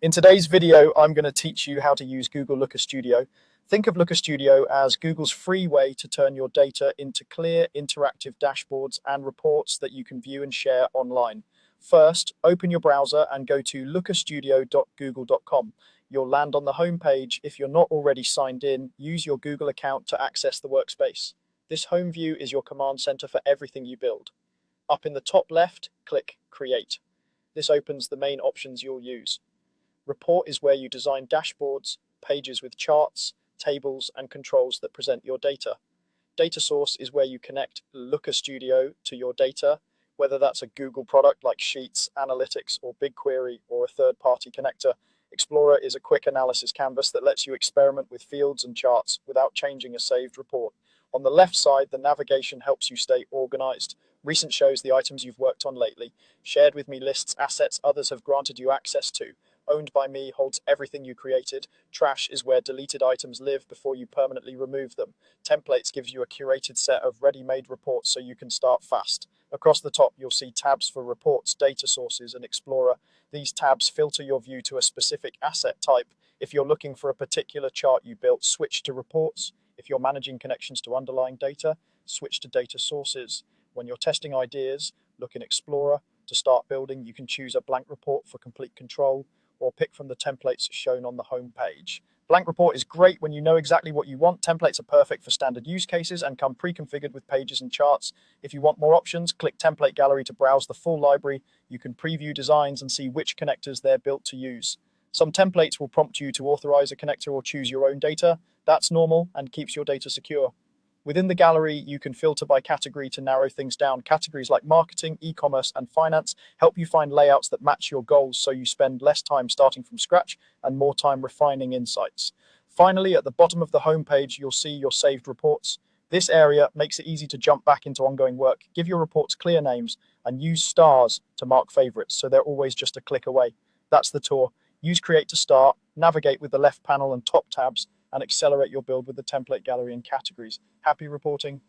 In today's video, I'm going to teach you how to use Google Looker Studio. Think of Looker Studio as Google's free way to turn your data into clear, interactive dashboards and reports that you can view and share online. First, open your browser and go to lookerstudio.google.com. You'll land on the home page. If you're not already signed in, use your Google account to access the workspace. This home view is your command center for everything you build. Up in the top left, click Create. This opens the main options you'll use. Report is where you design dashboards, pages with charts, tables, and controls that present your data. Data source is where you connect Looker Studio to your data, whether that's a Google product like Sheets, Analytics, or BigQuery, or a third-party connector. Explorer is a quick analysis canvas that lets you experiment with fields and charts without changing a saved report. On the left side, the navigation helps you stay organized. Recent shows the items you've worked on lately. Shared with me lists assets others have granted you access to. Owned by me holds everything you created. Trash is where deleted items live before you permanently remove them. Templates gives you a curated set of ready-made reports so you can start fast. Across the top, you'll see tabs for reports, data sources, and Explorer. These tabs filter your view to a specific asset type. If you're looking for a particular chart you built, switch to reports. If you're managing connections to underlying data, switch to data sources. When you're testing ideas, look in Explorer. To start building, you can choose a blank report for complete control, or pick from the templates shown on the home page. Blank report is great when you know exactly what you want. Templates are perfect for standard use cases and come pre-configured with pages and charts. If you want more options, click Template Gallery to browse the full library. You can preview designs and see which connectors they're built to use. Some templates will prompt you to authorize a connector or choose your own data. That's normal and keeps your data secure. Within the gallery, you can filter by category to narrow things down. Categories like marketing, e-commerce, and finance help you find layouts that match your goals so you spend less time starting from scratch and more time refining insights. Finally, at the bottom of the home page, you'll see your saved reports. This area makes it easy to jump back into ongoing work. Give your reports clear names and use stars to mark favorites so they're always just a click away. That's the tour. Use Create to start, navigate with the left panel and top tabs, and accelerate your build with the template gallery and categories. Happy reporting.